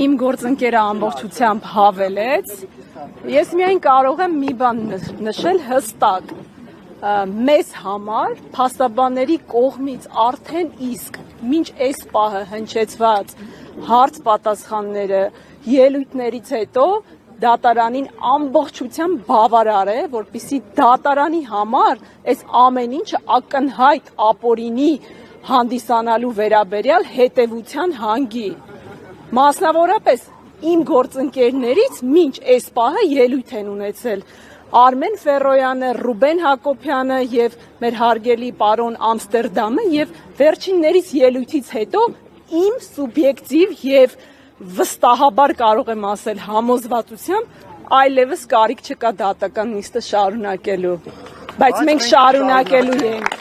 իմ գործընկերը ամբողջությամբ հավելեց, ես միայն կարող եմ մի բան նշել հստակ, մեզ համար փաստաբանների կողմից արդեն իսկ մինչ այս պահը հնչեցված հարց պատասխանները ելույթներից հետո դատարանին ամբողջությամբ բավարար է, որպեսզի դատարանի համար այս ամեն ինչը ակնհայտ ապօրինի հանդիսանալու վերաբերյալ հետևության հանգի։ Մասնավորապես իմ գործընկերներից մինչ այս պահը ելույթ են ունեցել Արմեն Ֆերոյանը, Ռուբեն Հակոբյանը եւ մեր հարգելի պարոն Ամստերդամը եւ վերջիններից ելույթից հետո իմ սուբյեկտիվ եւ վստահաբար կարող եմ ասել համոզվածությամբ այլևս կարիք չկա դատական նիստը շարունակելու, բայց մենք շարունակելու ենք։